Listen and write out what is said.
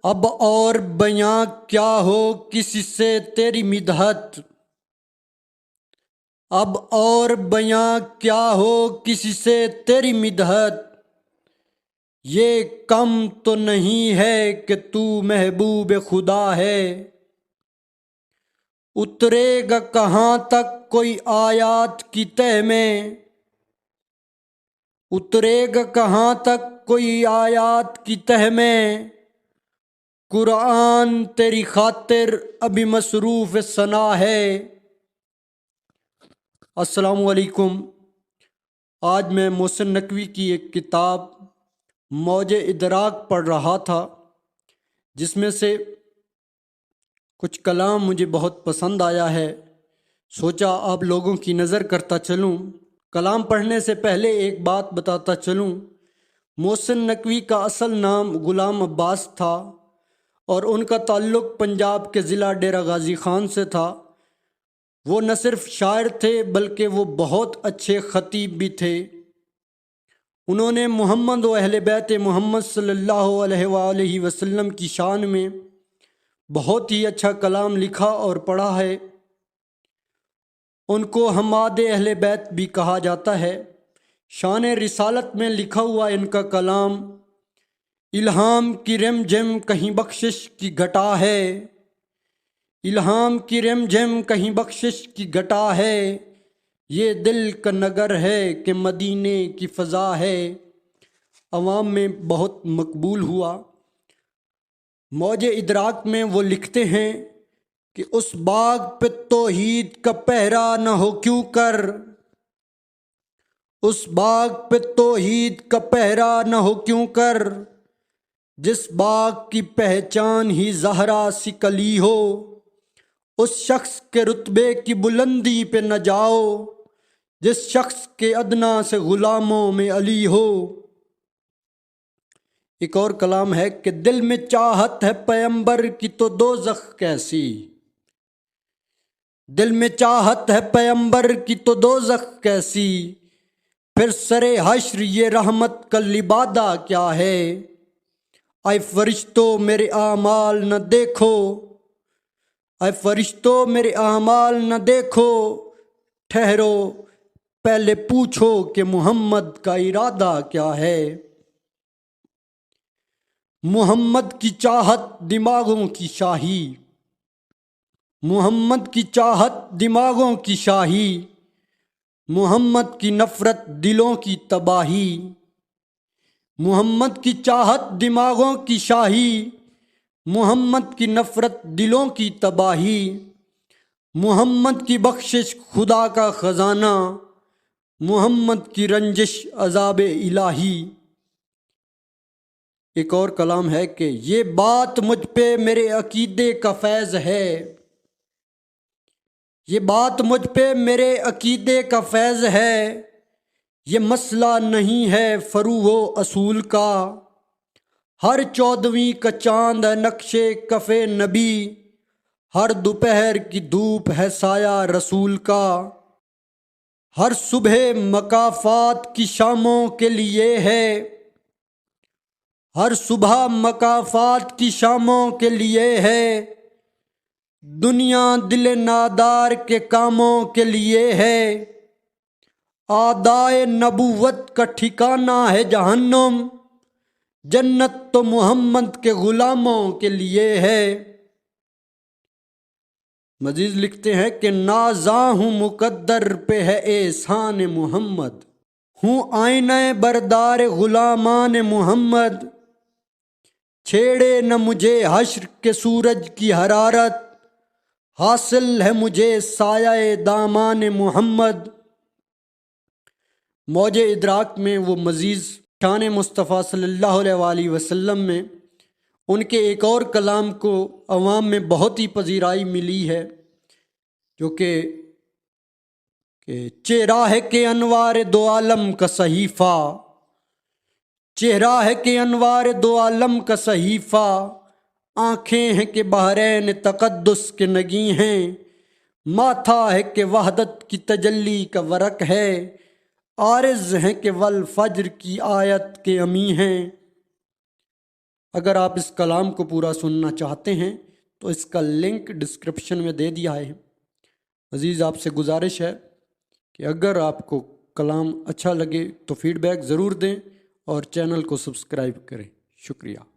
اب اور بیاں کیا ہو کسی سے تیری مدحت، اب اور بیاں کیا ہو کسی سے تیری مدحت، یہ کم تو نہیں ہے کہ تو محبوب خدا ہے۔ اترے گا کہاں تک کوئی آیات کی تہ میں، اترے گا کہاں تک کوئی آیات کی تہ میں، قرآن تیری خاطر ابھی مصروف ثنا ہے۔ السلام علیکم۔ آج میں محسن نقوی کی ایک کتاب موج ادراک پڑھ رہا تھا، جس میں سے کچھ کلام مجھے بہت پسند آیا ہے، سوچا آپ لوگوں کی نظر کرتا چلوں۔ کلام پڑھنے سے پہلے ایک بات بتاتا چلوں، محسن نقوی کا اصل نام غلام عباس تھا اور ان کا تعلق پنجاب کے ضلع ڈیرہ غازی خان سے تھا۔ وہ نہ صرف شاعر تھے بلکہ وہ بہت اچھے خطیب بھی تھے۔ انہوں نے محمد و اہل بیت محمد صلی اللہ علیہ وآلہ وسلم کی شان میں بہت ہی اچھا کلام لکھا اور پڑھا ہے۔ ان کو حماد اہل بیت بھی کہا جاتا ہے۔ شان رسالت میں لکھا ہوا ان کا کلام، الہام کی رم جم کہیں بخشش کی گھٹا ہے، الہام کی رم جم کہیں بخشش کی گھٹا ہے، یہ دل کا نگر ہے کہ مدینے کی فضا ہے۔ عوام میں بہت مقبول ہوا۔ موج ادراک میں وہ لکھتے ہیں کہ اس باغ پہ توحید کا پہرا نہ ہو کیوں کر، اس باغ پہ توحید کا پہرا نہ ہو کیوں کر، جس باغ کی پہچان ہی زہرا سی کلی ہو، اس شخص کے رتبے کی بلندی پہ نہ جاؤ، جس شخص کے ادنا سے غلاموں میں علی ہو۔ ایک اور کلام ہے کہ دل میں چاہت ہے پیمبر کی تو دوزخ کیسی، دل میں چاہت ہے پیمبر کی تو دوزخ کیسی، پھر سرے حشر یہ رحمت کا لبادہ کیا ہے۔ اے فرشتوں میرے اعمال نہ دیکھو، اے فرشتوں میرے اعمال نہ دیکھو، ٹھہرو پہلے پوچھو کہ محمد کا ارادہ کیا ہے۔ محمد کی چاہت دماغوں کی شاہی، محمد کی چاہت دماغوں کی شاہی، محمد کی نفرت دلوں کی تباہی، محمد کی چاہت دماغوں کی شاہی، محمد کی نفرت دلوں کی تباہی، محمد کی بخشش خدا کا خزانہ، محمد کی رنجش عذاب الہی۔ ایک اور کلام ہے کہ یہ بات مجھ پہ میرے عقیدے کا فیض ہے، یہ بات مجھ پہ میرے عقیدے کا فیض ہے، یہ مسئلہ نہیں ہے فروع و اصول کا، ہر 14ویں کا چاند ہے نقش کف نبی، ہر دوپہر کی دھوپ ہے سایہ رسول کا، ہر صبح مکافات کی شاموں کے لیے ہے، ہر صبح مکافات کی شاموں کے لیے ہے، دنیا دل نادار کے کاموں کے لیے ہے، اعدائے نبوت کا ٹھکانہ ہے جہنم، جنت تو محمد کے غلاموں کے لیے ہے۔ مزید لکھتے ہیں کہ نازاں ہوں مقدر پہ ہے احسان محمد، ہوں آئینہ بردار غلامان محمد، چھیڑے نہ مجھے حشر کے سورج کی حرارت، حاصل ہے مجھے سایہ دامان محمد۔ موج ادراک میں وہ مزید شان مصطفیٰ صلی اللہ علیہ وآلہ وسلم میں ان کے ایک اور کلام کو عوام میں بہت ہی پذیرائی ملی ہے، جو کہ چہرہ ہے کہ انوار دو عالم کا صحیفہ، چہرہ ہے کہ انوار دو عالم کا صحیفہ، آنکھیں ہیں کہ بحرین تقدس کے نگیں ہیں، ماتھا ہے کہ وحدت کی تجلی کا ورق ہے، عارض ہیں کہ والفجر کی آیت کے امی ہیں۔ اگر آپ اس کلام کو پورا سننا چاہتے ہیں تو اس کا لنک ڈسکرپشن میں دے دیا ہے۔ عزیز، آپ سے گزارش ہے کہ اگر آپ کو کلام اچھا لگے تو فیڈ بیک ضرور دیں اور چینل کو سبسکرائب کریں۔ شکریہ۔